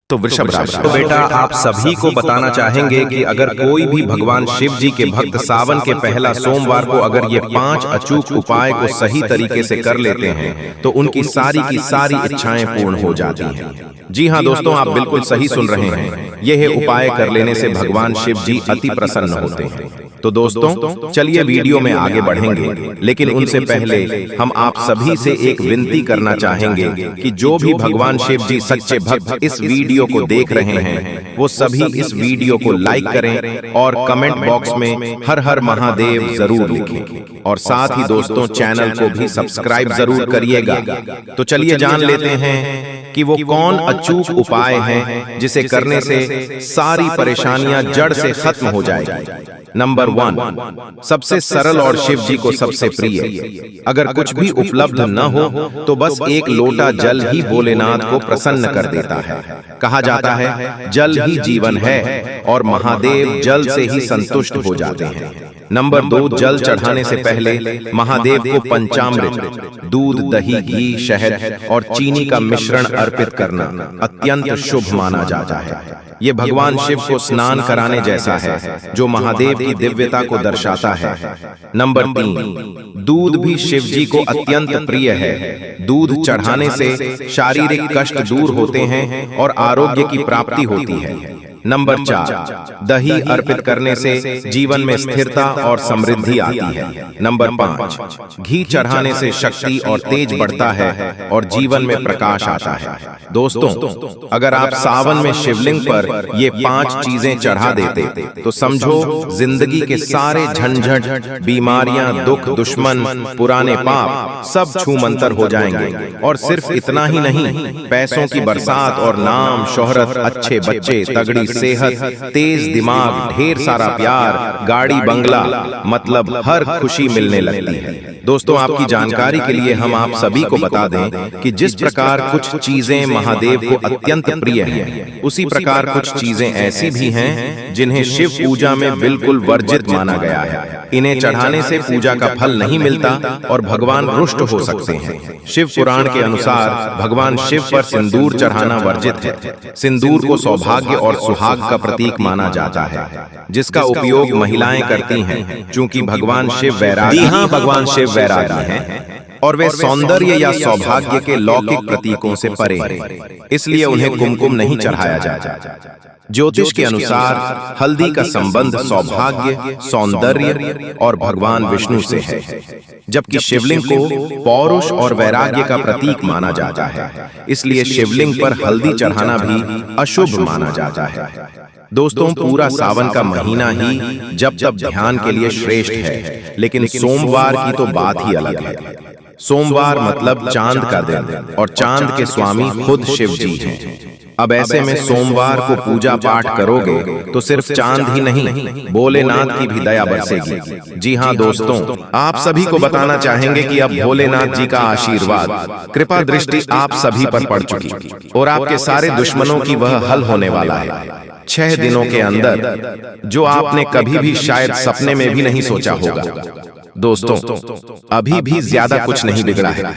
तो वृषभ राशि। तो बेटा आप सभी को बताना चाहेंगे कि अगर कोई भी भगवान शिव जी के भक्त सावन के पहला सोमवार को अगर ये 5 अचूक उपाय को सही तरीके से कर लेते हैं तो उनकी सारी की सारी इच्छाएं पूर्ण हो जाती हैं। जी हाँ दोस्तों, आप बिल्कुल सही सुन रहे हैं। यह उपाय कर लेने से भगवान शिव जी अति प्रसन्न होते हैं। तो दोस्तों चलिए वीडियो में आगे बढ़ेंगे, लेकिन उनसे पहले हम आप सभी से एक विनती करना चाहेंगे कि जो भी भगवान शिव जी सच्चे भक्त इस वीडियो को देख रहे हैं वो सभी इस वीडियो को लाइक करें और कमेंट बॉक्स में हर हर महादेव जरूर लिखें और साथ ही दोस्तों चैनल को भी सब्सक्राइब जरूर करिएगा। तो चलिए जान लेते हैं कि वो कौन अचूक उपाय हैं जिसे करने से सारी परेशानियां जड़ से खत्म हो जाएगी। नंबर 1, सबसे सरल और शिव जी को सबसे प्रिय। अगर कुछ भी उपलब्ध न हो तो बस एक लोटा जल ही भोलेनाथ को प्रसन्न कर देता है। कहा जाता है जल ही जीवन है और महादेव जल से ही संतुष्ट हो जाते हैं। नंबर 2, जल चढ़ाने से पहले महादेव को पंचामृत, दूध, दही, घी, शहद और चीनी का मिश्रण अर्पित करना अत्यंत शुभ माना जाता है। ये भगवान शिव को स्नान कराने जैसा है जो महादेव की दिव्यता को दर्शाता है। नंबर 3, दूध भी शिव जी को अत्यंत प्रिय है। दूध चढ़ाने से शारीरिक कष्ट दूर होते हैं और आरोग्य की प्राप्ति होती है। नंबर 4, दही अर्पित करने से जीवन में स्थिरता और समृद्धि आती है। नंबर 5, घी चढ़ाने से शक्ति और तेज बढ़ता है और जीवन में प्रकाश आता है। दोस्तों अगर आप सावन में शिवलिंग पर ये 5 चीजें चढ़ा देते तो समझो जिंदगी के सारे झंझट, बीमारियां, दुख, दुश्मन, पुराने पाप सब छूमंतर हो जाएंगे। और सिर्फ इतना ही नहीं, पैसों की बरसात और नाम, शोहरत, अच्छे बच्चे, तगड़ी सेहत, तेज दिमाग, ढेर सारा प्यार, गाड़ी, बंगला, मतलब हर खुशी मिलने लगती है। दोस्तों आपकी जानकारी के लिए हम आप सभी को बता दें कि जिस प्रकार कुछ चीजें महादेव को अत्यंत प्रिय हैं, उसी प्रकार कुछ चीजें ऐसी भी हैं जिन्हें शिव पूजा में बिल्कुल वर्जित माना गया है। इन्हें चढ़ाने से पूजा का फल नहीं मिलता और भगवान रुष्ट हो सकते हैं। शिव पुराण के अनुसार भगवान शिव पर सिंदूर चढ़ाना वर्जित है। सिंदूर को सौभाग्य और सुहाग का प्रतीक माना जाता है, जिसका उपयोग महिलाएं करती हैं, चूंकि भगवान शिव वैरागी, हाँ भगवान शिव वैरागी हैं और वे सौंदर्य या सौभाग्य के लौकिक प्रतीकों से परे हैं, इसलिए उन्हें कुमकुम नहीं चढ़ाया जाता। ज्योतिष के अनुसार हल्दी का संबंध सौभाग्य, सौंदर्य और भगवान विष्णु से है, जबकि शिवलिंग को पौरुष और वैराग्य का प्रतीक माना जाता है। इसलिए शिवलिंग पर हल्दी चढ़ाना भी अशुभ माना जाता है। दोस्तों पूरा सावन का महीना ही जब तब ध्यान के लिए श्रेष्ठ है, लेकिन सोमवार की तो बात ही अलग है। सोमवार मतलब चांद का दिन और चांद के स्वामी खुद शिव जी हैं। अब ऐसे में सोमवार को पूजा पाठ करोगे तो सिर्फ चांद ही नहीं, भोलेनाथ की भी दया बरसेगी। जी हाँ दोस्तों, आप सभी को बताना चाहेंगे कि अब भोलेनाथ जी का आशीर्वाद, कृपा दृष्टि आप सभी पर पड़ चुकी और आपके सारे दुश्मनों की वह हल होने वाला है 6 दिनों के अंदर, जो आपने कभी भी शायद सपने में भी नहीं सोचा होगा। दोस्तों अभी भी ज्यादा कुछ नहीं बिगड़ा है,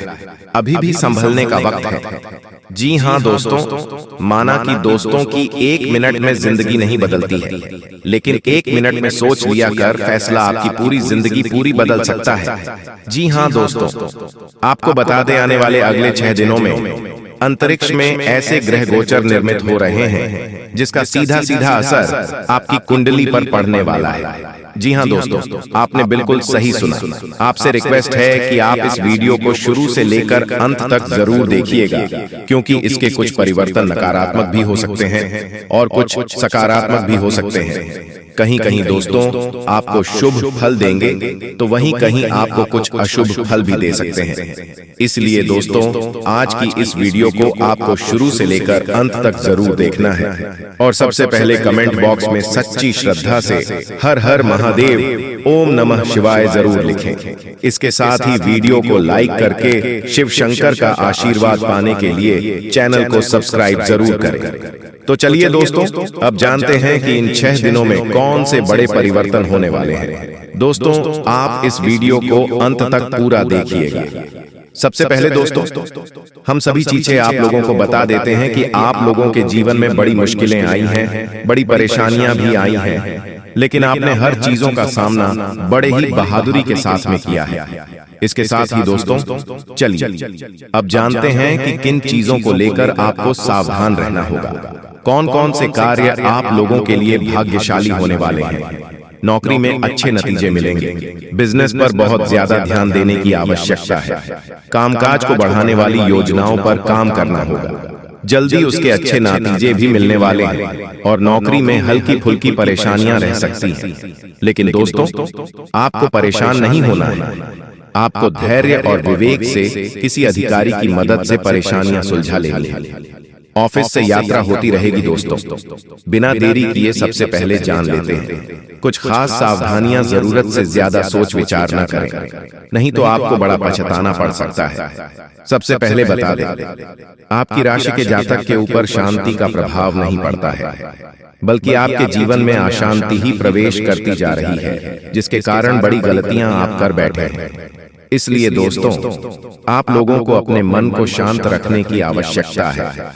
अभी भी संभलने का वक्त है। जी हाँ दोस्तों, माना कि दोस्तों की 1 मिनट में जिंदगी नहीं बदलती है, लेकिन 1 मिनट में सोच लिया कर फैसला आपकी पूरी जिंदगी पूरी बदल सकता है। जी हाँ दोस्तों, आपको बता दें आने वाले अगले 6 दिनों में अंतरिक्ष में ऐसे ग्रह गोचर निर्मित हो रहे हैं जिसका सीधा सीधा असर आपकी कुंडली पर पड़ने वाला है। जी हाँ दोस्तों, आपने बिल्कुल सही सुना। आपसे रिक्वेस्ट है कि आप इस वीडियो को शुरू से लेकर अंत तक जरूर देखिएगा, क्योंकि इसके कुछ परिवर्तन नकारात्मक भी हो सकते हैं और कुछ सकारात्मक भी हो सकते हैं। कहीं कहीं दोस्तों आपको शुभ फल देंगे तो वहीं कहीं आपको कुछ अशुभ फल भी दे सकते हैं। इसलिए दोस्तों आज की इस वीडियो को आपको शुरू से लेकर अंत तक जरूर देखना है और सबसे पहले कमेंट बॉक्स में सच्ची श्रद्धा से हर हर महादेव, ओम नमः शिवाय जरूर लिखें। इसके साथ ही वीडियो को लाइक करके शिव शंकर का आशीर्वाद पाने के लिए चैनल को सब्सक्राइब जरूर करें। तो चलिए दोस्तों अब जानते हैं कि इन 6 दिनों में कौन से बड़े परिवर्तन होने वाले हैं। दोस्तों आप इस वीडियो को अंत तक पूरा देखिएगा। सबसे पहले दोस्तों, हम सभी चीजें आप लोगों को बता देते हैं कि आप लोगों के जीवन में बड़ी मुश्किलें आई हैं, बड़ी परेशानियां भी आई हैं, लेकिन आपने हर चीजों का सामना बड़े ही बहादुरी के साथ में किया है। इसके साथ ही दोस्तों, चलिए अब जानते हैं कि किन चीजों को लेकर आपको सावधान रहना होगा। कौन कौन से कार्य आप लोगों के लिए भाग्यशाली होने वाले हैं। नौकरी में अच्छे नतीजे मिलेंगे। बिजनेस पर बहुत ज्यादा ध्यान देने की आवश्यकता है। कामकाज को बढ़ाने वाली योजनाओं पर काम करना होगा। जल्दी उसके अच्छे नतीजे भी मिलने वाले हैं और नौकरी में हल्की फुल्की परेशानियां रह सकती हैं। लेकिन दोस्तों, आपको परेशान नहीं होना है। आपको धैर्य और विवेक से किसी अधिकारी की मदद से परेशानियां सुलझा लेनी है। ऑफिस से यात्रा होती रहेगी दोस्तों। बिना देरी किए सबसे पहले जान लेते हैं। कुछ खास सावधानियां जरूरत से ज्यादा सोच विचार न करें, नहीं तो आपको बड़ा पछताना पड़ सकता है। सबसे पहले बता दें, आपकी राशि के जातक के ऊपर शांति का प्रभाव नहीं पड़ता है, बल्कि आपके जीवन में अशांति ही प्रवेश करती जा रही है, जिसके कारण बड़ी गलतियां आप कर बैठे हैं। इसलिए दोस्तों, आप लोगों को अपने मन को शांत रखने की आवश्यकता है,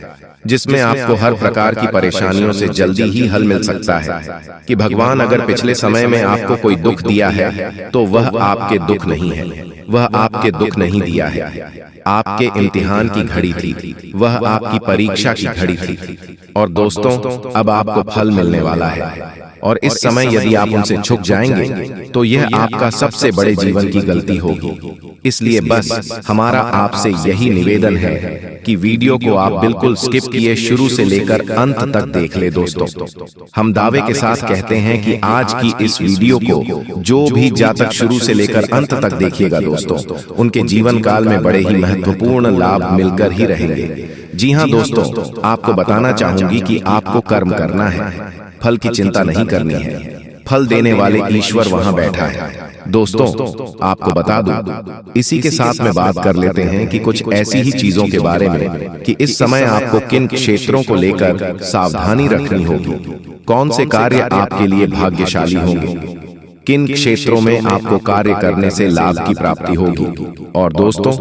जिसमें आपको हर प्रकार की परेशानियों से जल्दी ही हल मिल सकता है। कि भगवान अगर पिछले समय में आपको कोई दुख दिया है तो वह आपके दुख नहीं है, वह आपके दुख नहीं दिया है, आपके इम्तिहान की घड़ी थी, वह आपकी परीक्षा की घड़ी थी। और दोस्तों, अब आपको फल मिलने वाला है, और इस समय यदि आप उनसे झुक जाएंगे तो यह आपका सबसे बड़े जीवन की गलती होगी। इसलिए बस हमारा आपसे यही निवेदन है कि वीडियो को आप बिल्कुल स्किप किए शुरू से लेकर अंत तक देख ले दोस्तों। हम दावे के साथ कहते हैं कि आज की इस वीडियो को जो भी जातक शुरू से लेकर अंत तक देखिएगा दोस्तों, उनके जीवन काल में बड़े ही महत्वपूर्ण लाभ मिलकर ही रहेंगे। जी हाँ दोस्तों, आपको बताना चाहूंगी कि आपको कर्म करना है, फल की चिंता नहीं करनी है। फल देने वाले ईश्वर वहां बैठा है। दोस्तों, आपको बता दूं, इसी के साथ में बात कर लेते हैं कि कुछ ऐसी ही चीजों के बारे में कि इस समय आपको किन क्षेत्रों को लेकर सावधानी रखनी होगी, कौन से कार्य आपके लिए भाग्यशाली होंगे, किन क्षेत्रों में आपको कार्य करने से लाभ की प्राप्ति होगी। और दोस्तों,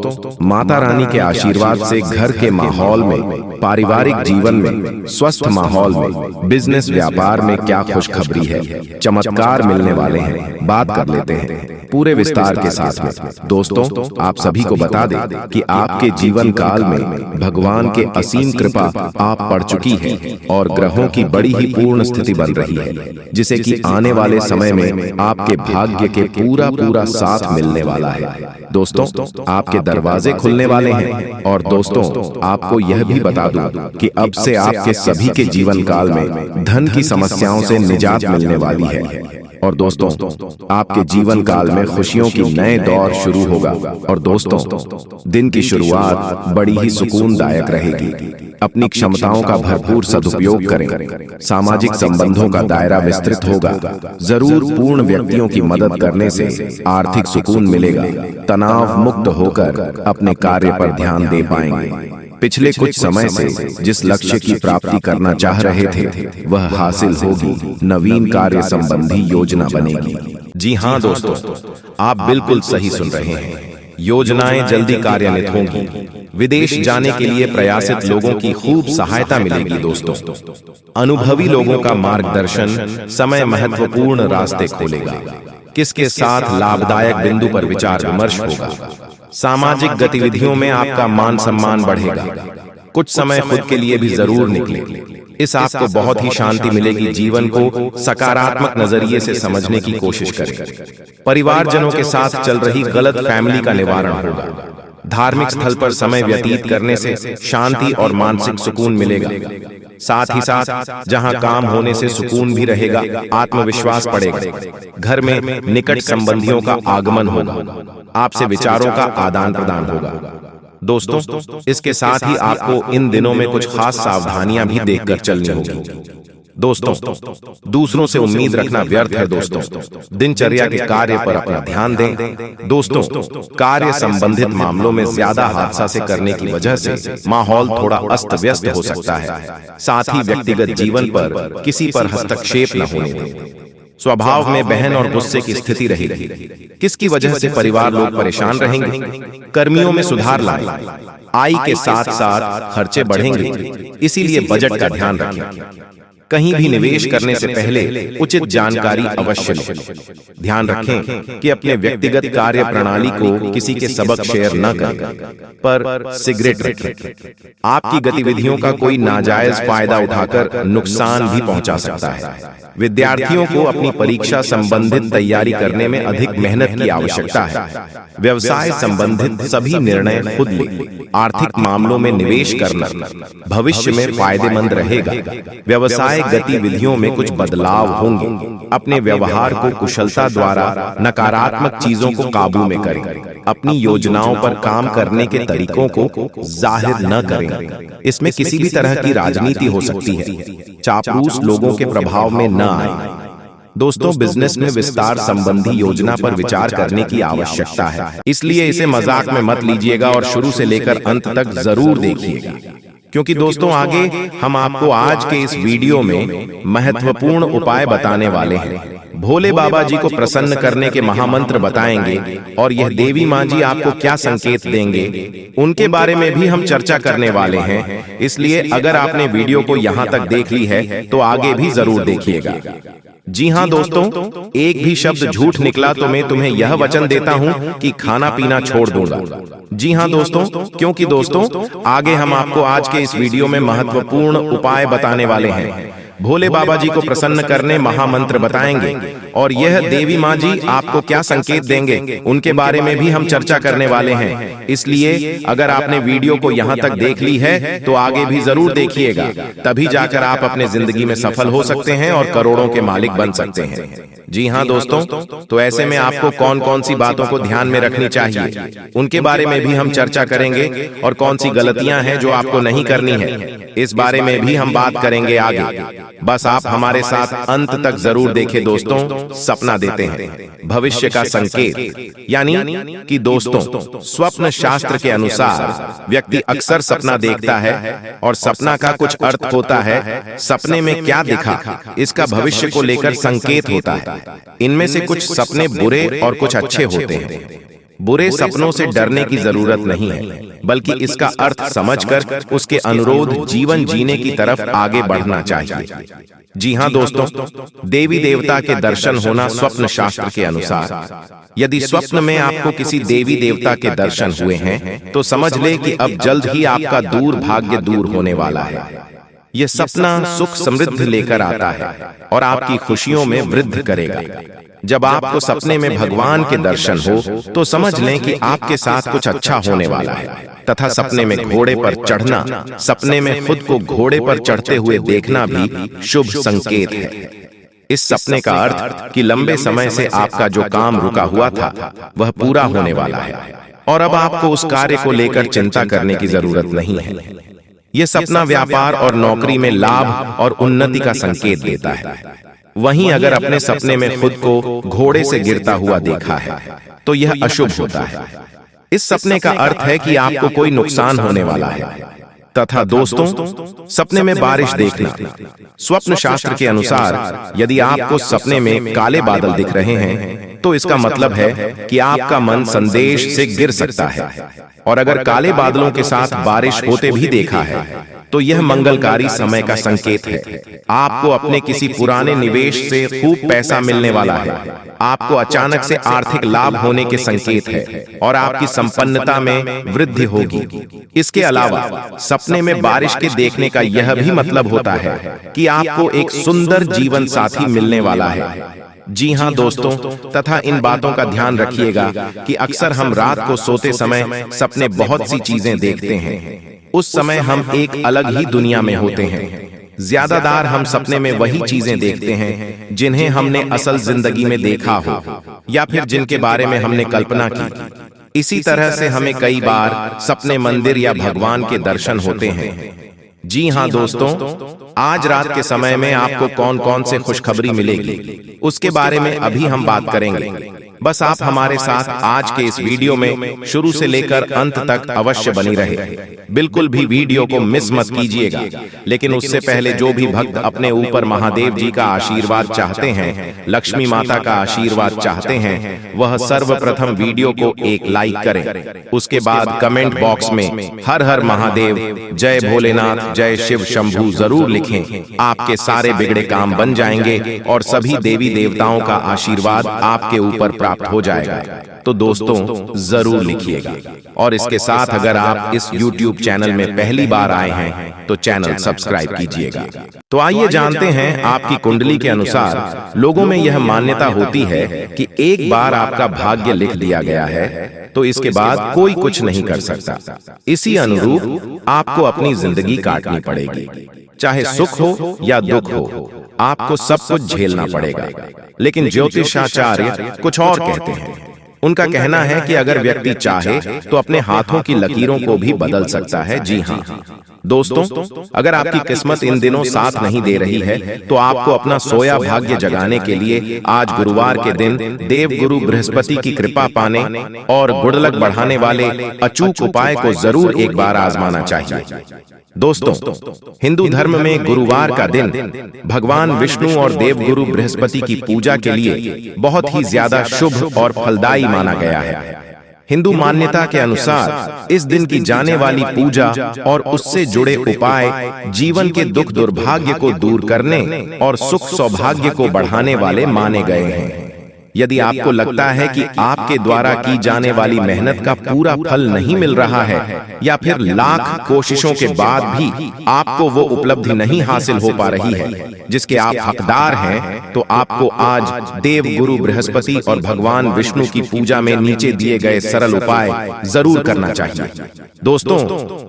माता रानी के आशीर्वाद से घर के माहौल में, पारिवारिक जीवन में, स्वस्थ माहौल में, बिजनेस व्यापार में क्या खुशखबरी है, चमत्कार मिलने वाले हैं। बात कर लेते हैं पूरे विस्तार के साथ में। दोस्तों, आप सभी को बता दें कि आपके जीवन काल में भगवान के असीम कृपा आप पड़ चुकी है और ग्रहों की बड़ी ही पूर्ण स्थिति बन रही है, जिसे कि आने वाले समय में आपके भाग्य के पूरा साथ मिलने वाला है। दोस्तों, आपके दरवाजे खुलने वाले हैं। और दोस्तों, आपको यह भी बता दूं कि अब से आपके सभी के जीवन काल में धन की समस्याओं से निजात मिलने वाली है। और दोस्तों, आपके जीवन काल में खुशियों की नए दौर शुरू होगा। और दोस्तों, दिन की शुरुआत बड़ी ही सुकूनदायक रहेगी। अपनी क्षमताओं का भरपूर सदुपयोग करें। सामाजिक संबंधों का दायरा विस्तृत होगा। जरूर पूर्ण व्यक्तियों की मदद करने से आर्थिक सुकून मिलेगा। तनाव मुक्त होकर अपने कार्य पर ध्यान दे पाएंगे। पिछले कुछ समय से जिस लक्ष्य की प्राप्ति करना चाह रहे थे वह हासिल होगी। नवीन कार्य संबंधी योजना बनेगी। जी हाँ दोस्तों, आप बिल्कुल सही सुन रहे हैं। योजनाएं जल्दी कार्यान्वित होंगी। विदेश जाने के लिए प्रयासित लोगों की खूब सहायता मिलेगी। दोस्तों, अनुभवी लोगों का मार्गदर्शन समय महत्वपूर्ण रास्ते खोलेगा। किसके साथ लाभदायक बिंदु पर विचार विमर्श होगा। सामाजिक गतिविधियों में आपका मान सम्मान बढ़ेगा। कुछ समय खुद के लिए भी जरूर निकले। इस आपको बहुत ही शांति मिलेगी। जीवन को सकारात्मक नजरिए से समझने की कोशिश करें। परिवारजनों के साथ चल रही गलत फैमिली का निवारण होगा। धार्मिक स्थल पर समय व्यतीत करने से शांति और मानसिक सुकून मिलेगा। साथ ही साथ जहां काम होने से सुकून भी रहेगा, आत्मविश्वास बढ़ेगा। घर में निकट संबंधियों का आगमन होगा। आपसे विचारों का आदान प्रदान होगा। दोस्तों, इसके साथ ही आपको इन दिनों में कुछ खास सावधानियां भी देखकर चलनी होगी। दोस्तों, दूसरों से उम्मीद रखना व्यर्थ है। दोस्तों, दिनचर्या के कार्य पर अपना ध्यान दें। दोस्तों, कार्य संबंधित मामलों में ज्यादा हादसा से करने की वजह से माहौल थोड़ा अस्त व्यस्त हो सकता है। साथ ही व्यक्तिगत जीवन पर किसी पर हस्तक्षेप न होने दें। स्वभाव में बहन और गुस्से की स्थिति रहेगी। किसकी वजह से परिवार लोग परेशान रहेंगे? कर्मियों में सुधार लाएं, आय के साथ साथ खर्चे बढ़ेंगे, इसीलिए बजट का ध्यान रखें। कहीं भी निवेश करने से पहले उचित जानकारी अवश्य लें। ध्यान रखें कि अपने व्यक्तिगत कार्य प्रणाली को किसी के सबक शेयर न करें, पर सिगरेट रखें। आपकी गतिविधियों का कोई नाजायज फायदा उठाकर नुकसान भी पहुंचा सकता है। विद्यार्थियों को अपनी परीक्षा संबंधित तैयारी करने में अधिक मेहनत की आवश्यकता है। व्यवसाय संबंधित सभी निर्णय खुद लें। आर्थिक मामलों में निवेश करना भविष्य में फायदेमंद रहेगा। व्यवसाय गतिविधियों में कुछ बदलाव होंगे। अपने व्यवहार को कुशलता द्वारा नकारात्मक चीजों को काबू में करें। अपनी योजनाओं पर काम करने के तरीकों को जाहिर न करें। इसमें किसी भी तरह की राजनीति हो सकती है। चापलूस लोगों के प्रभाव में न आए। दोस्तों, बिजनेस में विस्तार संबंधी योजना पर विचार करने की आवश्यकता है, इसलिए इसे मजाक में मत लीजिएगा और शुरू से लेकर अंत तक जरूर देखिएगा, क्योंकि दोस्तों आगे हम आपको आज के इस वीडियो में महत्वपूर्ण उपाय बताने वाले हैं। भोले बाबा जी को प्रसन्न करने के महामंत्र बताएंगे और यह देवी माँ जी आपको क्या संकेत देंगे, उनके बारे में भी हम चर्चा करने वाले हैं। इसलिए अगर आपने वीडियो को यहाँ तक देख ली है तो आगे भी जरूर देखिएगा। जी हाँ दोस्तों, एक भी शब्द झूठ निकला तो मैं तुम्हें यह वचन देता हूँ कि खाना पीना छोड़ दूंगा। जी हाँ दोस्तों, क्योंकि दोस्तों आगे हम आपको आज के इस वीडियो में महत्वपूर्ण उपाय बताने वाले हैं। भोले बाबा जी को प्रसन्न करने महामंत्र बताएंगे और यह देवी माँ जी आपको क्या संकेत देंगे, उनके बारे में भी हम चर्चा करने वाले हैं। इसलिए अगर आपने वीडियो को यहाँ तक देख ली है तो आगे भी जरूर देखिएगा, तभी जाकर आप अपने जिंदगी में सफल हो सकते हैं और करोड़ों के मालिक बन सकते हैं। जी हाँ दोस्तों, तो ऐसे में आपको कौन कौन सी बातों को ध्यान में रखनी चाहिए, उनके बारे में भी हम चर्चा करेंगे और कौन सी गलतियां हैं जो आपको नहीं करनी है, इस बारे में भी हम बात करेंगे आगे। बस आप हमारे साथ अंत तक जरूर देखें दोस्तों। सपना देते हैं भविष्य का संकेत, यानी कि दोस्तों स्वप्न शास्त्र के अनुसार व्यक्ति अक्सर सपना देखता है और सपना का कुछ अर्थ होता है। सपने में क्या दिखा, इसका भविष्य को लेकर संकेत होता है। इनमें से कुछ सपने बुरे और कुछ अच्छे होते हैं। बुरे सपनों से डरने की जरूरत नहीं है, बल्कि इसका अर्थ समझकर उसके अनुरोध जीवन जीने की तरफ आगे बढ़ना चाहिए। जी हाँ दोस्तों, देवी देवता के दर्शन होना स्वप्न शास्त्र के अनुसार। यदि स्वप्न में आपको किसी देवी देवता के दर्शन हुए हैं तो समझ ले कि अब जल्द ही आपका दूर भाग्य दूर होने वाला है। यह सपना सुख समृद्धि लेकर आता है और आपकी खुशियों में वृद्धि करेगा। जब आपको सपने में भगवान के दर्शन हो तो समझ लें कि आपके साथ कुछ अच्छा होने वाला है। तथा सपने में घोड़े पर चढ़ना, सपने में खुद को घोड़े पर चढ़ते हुए देखना भी शुभ संकेत है। इस सपने का अर्थ कि लंबे समय से आपका जो काम रुका हुआ था वह पूरा होने वाला है और अब आपको उस कार्य को लेकर चिंता करने की जरूरत नहीं है। यह सपना व्यापार और नौकरी में लाभ और उन्नति का संकेत देता है। वहीं अगर अपने सपने में खुद को घोड़े से गिरता हुआ देखा है तो यह अशुभ होता है। इस सपने का अर्थ है कि आपको कोई नुकसान होने वाला है। तथा दोस्तों, सपने में बारिश देखना, स्वप्न शास्त्र के अनुसार यदि आपको सपने में काले बादल दिख रहे हैं तो इसका मतलब है कि आपका मन संदेश से गिर सकता है। और अगर काले बादलों के साथ बारिश होते भी देखा है तो यह मंगलकारी समय का संकेत है। आपको अपने किसी पुराने निवेश से खूब पैसा मिलने वाला है। आपको अचानक से आर्थिक लाभ होने के संकेत है और आपकी संपन्नता में वृद्धि होगी। इसके अलावा सपने में बारिश के देखने का यह भी मतलब होता है कि आपको एक सुंदर जीवन साथी मिलने वाला है। जी हाँ दोस्तों, तथा इन बातों का ध्यान रखिएगा कि अक्सर हम रात को सोते समय सपने बहुत सी चीजें देखते हैं। उस समय हम एक अलग ही दुनिया में होते हैं। ज्यादातर हम सपने में वही चीजें देखते हैं जिन्हें हमने असल जिंदगी में देखा हो या फिर जिनके बारे में हमने कल्पना की। इसी तरह से हमें कई बार सपने मंदिर या भगवान के दर्शन होते हैं। जी हाँ दोस्तों, आज रात के समय में आपको कौन कौन से खुशखबरी मिलेगी उसके बारे में अभी हम बात करेंगे। बस आप हमारे साथ आज के इस वीडियो में शुरू से लेकर अंत तक अवश्य बनी रहे। बिल्कुल भी वीडियो को मिस मत कीजिएगा। लेकिन उससे पहले जो भी भक्त अपने ऊपर महादेव जी का आशीर्वाद चाहते हैं, लक्ष्मी माता का आशीर्वाद चाहते हैं, वह सर्वप्रथम वीडियो को एक लाइक करें। उसके बाद कमेंट बॉक्स में हर हर महादेव, जय भोलेनाथ, जय शिव शंभू जरूर लिखें। आपके सारे बिगड़े काम बन जाएंगे और सभी देवी देवताओं का आशीर्वाद आपके ऊपर प्राप्त हो जाएगा। तो दोस्तों जरूर लिखिएगा। और इसके साथ अगर आप इस YouTube चैनल में पहली बार आए हैं तो चैनल सब्सक्राइब कीजिएगा। तो आइए जानते हैं, आपकी कुंडली के अनुसार लोगों में यह मान्यता होती है कि एक बार आपका भाग्य लिख दिया गया है तो इसके बाद कोई कुछ नहीं कर सकता। इसी अनुरूप आपको अपनी जिंदगी काटनी पड़ेगी, चाहे सुख हो या दुख हो, आपको सब कुछ झेलना पड़ेगा। लेकिन ज्योतिषाचार्य कुछ और कहते हैं। उनका कहना है कि अगर व्यक्ति चाहे तो अपने हाथों की लकीरों को भी बदल सकता है। जी हाँ दोस्तों, अगर आपकी किस्मत इन दिनों साथ नहीं दे रही है तो आपको अपना सोया भाग्य जगाने के लिए आज गुरुवार के दिन देव गुरु बृहस्पति की कृपा पाने और गुडलक बढ़ाने वाले अचूक उपाय को जरूर एक बार आजमाना चाहिए। दोस्तों, हिंदू धर्म में गुरुवार का दिन भगवान विष्णु और देव गुरु बृहस्पति की पूजा के लिए बहुत ही ज्यादा शुभ और फलदायी माना गया है। हिंदू मान्यता के अनुसार इस दिन की जाने वाली पूजा और उससे जुड़े उपाय जीवन के दुख दुर्भाग्य को दूर करने और सुख सौभाग्य को बढ़ाने वाले माने गए हैं। यदि आपको लगता है कि आपके द्वारा की जाने वाली मेहनत का पूरा फल नहीं मिल रहा है या फिर लाख कोशिशों के बाद भी आपको वो उपलब्धि नहीं हासिल हो पा रही है जिसके आप हकदार हैं, तो आपको आज देव गुरु बृहस्पति और भगवान विष्णु की पूजा में नीचे दिए गए सरल उपाय जरूर करना चाहिए। दोस्तों,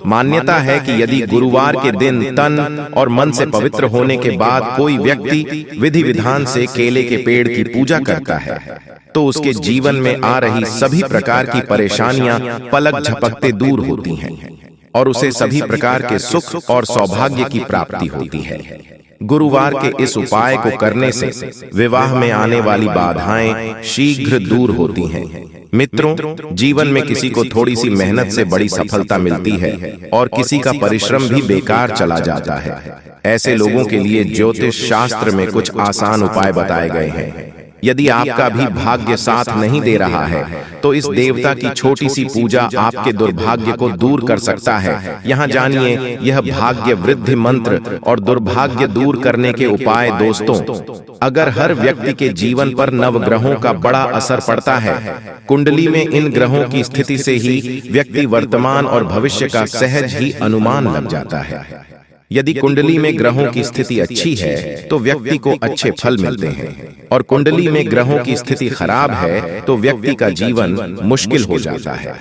मान्यता है कि यदि गुरुवार के दिन तन और मन से पवित्र होने के बाद कोई व्यक्ति विधि विधान से केले के पेड़ की पूजा करता है तो उसके जीवन में आ रही सभी प्रकार की परेशानियां पलक झपकते दूर होती हैं और उसे सभी प्रकार के सुख और सौभाग्य की प्राप्ति होती है। गुरुवार के इस उपाय को करने से विवाह में आने वाली बाधाएं शीघ्र दूर होती हैं। मित्रों, जीवन में किसी को थोड़ी सी मेहनत से बड़ी सफलता मिलती है और किसी का परिश्रम भी बेकार चला जाता है। ऐसे लोगों के लिए ज्योतिष शास्त्र में कुछ आसान उपाय बताए गए हैं। यदि आपका भी भाग्य साथ नहीं दे रहा है तो इस देवता की छोटी सी पूजा आपके दुर्भाग्य को दूर कर सकता है। यहाँ जानिए यह भाग्य वृद्धि मंत्र और दुर्भाग्य दूर करने के उपाय। दोस्तों, अगर हर व्यक्ति के जीवन पर नवग्रहों का बड़ा असर पड़ता है, कुंडली में इन ग्रहों की स्थिति से ही व्यक्ति वर्तमान और भविष्य का सहज ही अनुमान लग जाता है। यदि कुंडली में ग्रहों की स्थिति अच्छी है तो व्यक्ति को अच्छे फल मिलते हैं और कुंडली में ग्रहों की स्थिति खराब है तो व्यक्ति का जीवन मुश्किल हो जाता है।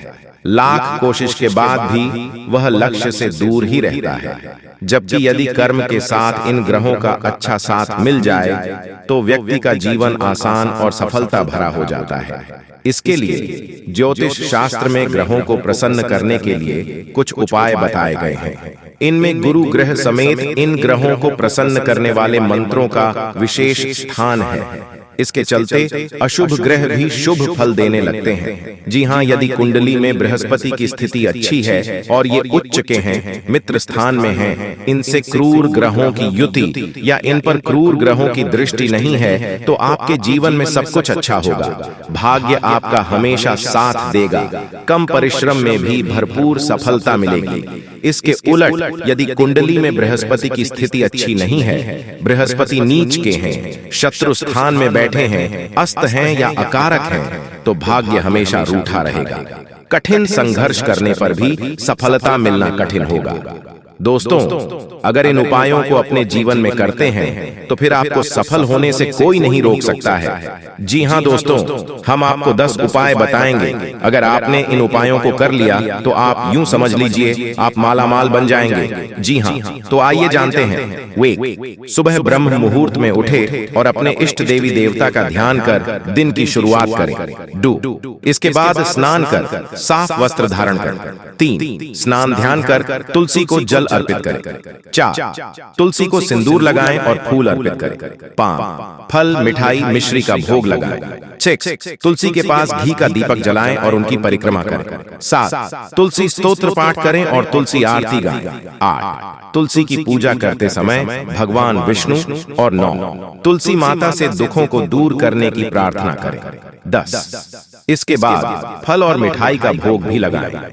लाख कोशिश के बाद भी वह लक्ष्य से दूर ही रहता है। जबकि यदि कर्म के साथ इन ग्रहों का अच्छा साथ मिल जाए तो व्यक्ति का जीवन आसान और सफलता भरा हो जाता है। इसके लिए ज्योतिष शास्त्र में ग्रहों को प्रसन्न करने के लिए कुछ उपाय बताए गए हैं। इनमें गुरु ग्रह समेत इन ग्रहों को प्रसन्न करने वाले मंत्रों का विशेष स्थान है। इसके चलते अशुभ ग्रह भी शुभ फल देने लगते हैं। जी हाँ, यदि कुंडली में बृहस्पति की स्थिति अच्छी है और ये उच्च के हैं, मित्र स्थान में हैं, इनसे क्रूर ग्रहों की युति या इन पर क्रूर ग्रहों की दृष्टि नहीं है तो आपके जीवन में सब कुछ अच्छा होगा। भाग्य आपका हमेशा साथ देगा, कम परिश्रम में भी भरपूर सफलता मिलेगी। इसके उलट यदि कुंडली में बृहस्पति की स्थिति अच्छी नहीं है, बृहस्पति नीच के हैं, शत्रु स्थान में बैठे हैं, अस्त हैं या अकारक हैं, तो भाग्य हमेशा रूठा रहेगा। कठिन संघर्ष करने पर भी सफलता मिलना कठिन होगा। दोस्तों, अगर इन उपायों को अपने जीवन में करते हैं तो फिर आपको सफल होने से कोई नहीं रोक सकता है। जी हाँ दोस्तों, हम आपको 10 उपाय बताएंगे। अगर आपने इन उपायों को कर लिया तो आप यूं समझ लीजिए आप मालामाल बन जाएंगे। जी हाँ, तो आइए जानते हैं। वे सुबह ब्रह्म मुहूर्त में उठे और अपने इष्ट देवी देवता का ध्यान कर दिन की शुरुआत करें। 2 इसके बाद स्नान कर साफ वस्त्र धारण कर। 3 स्नान ध्यान कर तुलसी को जल अर्पित करें। 4 तुलसी को सिंदूर लगाएं और फूल अर्पित करें। 5 फल, मिठाई, मिश्री का भोग लगाएं। 6 तुलसी के पास घी का दीपक जलाएं और उनकी परिक्रमा करें। 7 तुलसी स्तोत्र पाठ करें और तुलसी आरती गाएं। 8 तुलसी की पूजा करते समय भगवान विष्णु और 9 तुलसी माता से दुखों को दूर करने की प्रार्थना करें। 10 इसके बाद फल और मिठाई का भोग भी लगाएं।